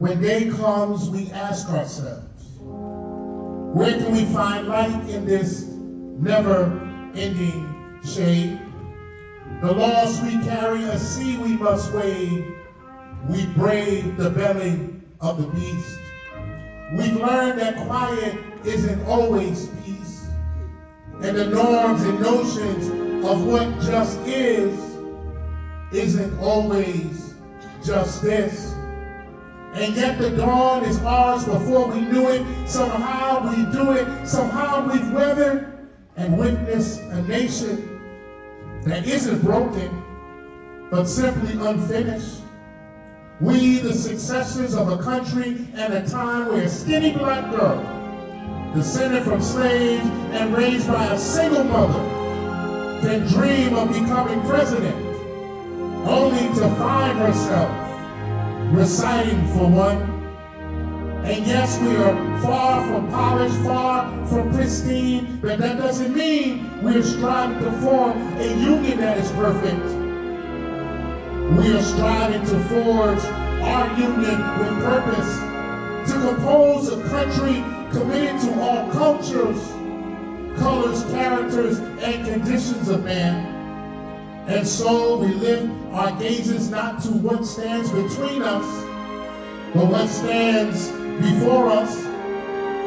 When day comes, we ask ourselves, where can we find light in this never-ending shade? The loss we carry, a sea we must wade. We brave the belly of the beast. We've learned that quiet isn't always peace, and the norms and notions of what just isn't always justice. And yet the dawn is ours before we knew it. Somehow we do it. Somehow we've weathered and witnessed a nation that isn't broken, but simply unfinished. We, the successors of a country and a time where a skinny black girl, descended from slaves and raised by a single mother, can dream of becoming president, only to find herself reciting for one. And yes, we are far from polished, far from pristine, but that doesn't mean we're striving to form a union that is perfect. We are striving to forge our union with purpose, to compose a country committed to all cultures, colors, characters, and conditions of man. And so we lift our gazes not to what stands between us, but what stands before us.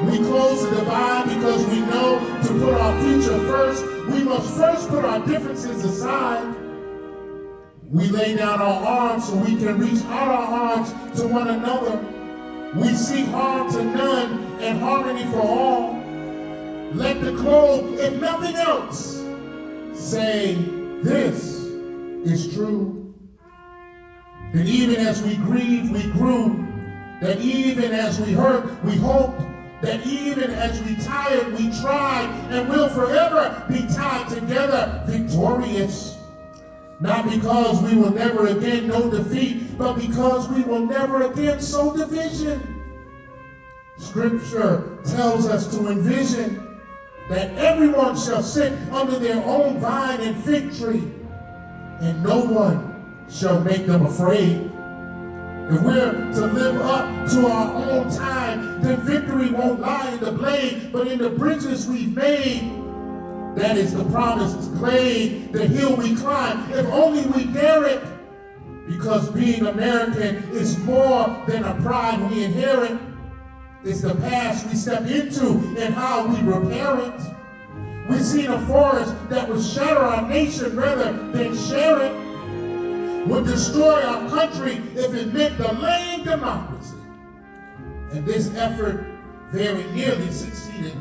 We close the divide because we know to put our future first, we must first put our differences aside. We lay down our arms so we can reach out our arms to one another. We seek harm to none and harmony for all. Let the globe, if nothing else, say this is true. That even as we grieve, we grew. That even as we hurt, we hoped. That even as we tired, we tried, and will forever be tied together, victorious. Not because we will never again know defeat, but because we will never again sow division. Scripture tells us to envision that everyone shall sit under their own vine and fig tree, and no one shall make them afraid. If we're to live up to our own time, then victory won't lie in the blade, but in the bridges we've made. That is the promised clay, the hill we climb, if only we dare it. Because being American is more than a pride we inherit. It's the past we step into and how we repair it. We've seen a forest that would shatter our nation rather than share it. Would destroy our country if it meant delaying democracy. And this effort very nearly succeeded.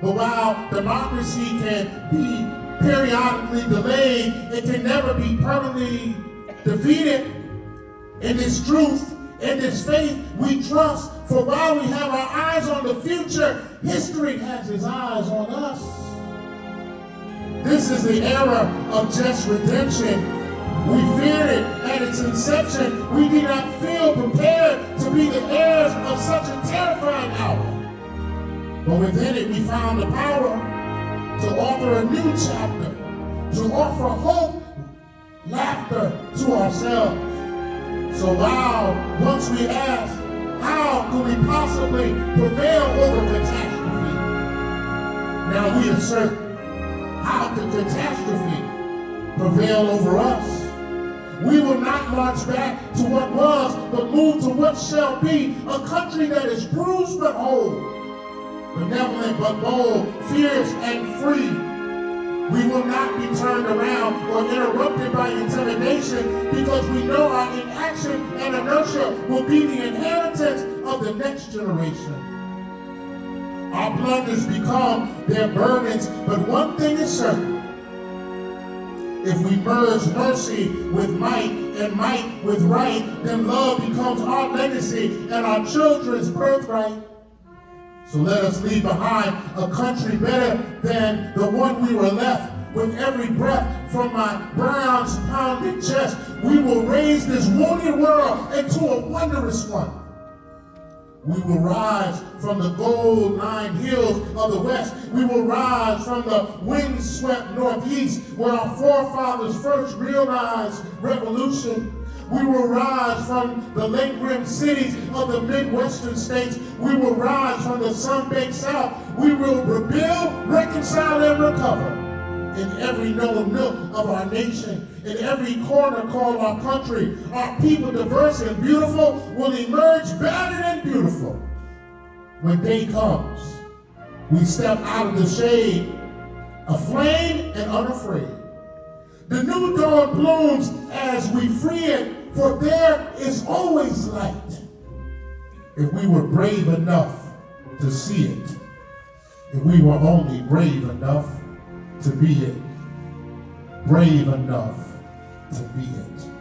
But while democracy can be periodically delayed, it can never be permanently defeated. In this truth, in this faith, we trust. For while we have our eyes on the future, history has its eyes on us. This is the era of just redemption. We feared it at its inception. We did not feel prepared to be the heirs of such a terrifying hour. But within it, we found the power to author a new chapter, to offer hope, laughter to ourselves. So while once we asked, how could we possibly prevail over catastrophe? Now we assert, how could catastrophe prevail over us? We will not march back to what was, but move to what shall be, a country that is bruised but whole, benevolent but bold, fierce and free. We will not be turned around or interrupted by intimidation, because we know our inaction and inertia will be the inheritance of the next generation. Our blunders become their burdens, but one thing is certain. If we merge mercy with might and might with right, then love becomes our legacy and our children's birthright. So let us leave behind a country better than the one we were left. With every breath from my bronze pounded chest, we will raise this wounded world into a wondrous one. We will rise from the gold-lined hills of the west. We will rise from the windswept northeast, where our forefathers first realized revolution. We will rise from the lake rim cities of the Midwestern states. We will rise from the sun-baked South. We will rebuild, reconcile, and recover. In every known nook of our nation, in every corner called our country, our people, diverse and beautiful, will emerge battered and beautiful. When day comes, we step out of the shade, aflame and unafraid. The new dawn blooms as we free it, for there is always light. If we were brave enough to see it, if we were only brave enough to be it, brave enough to be it.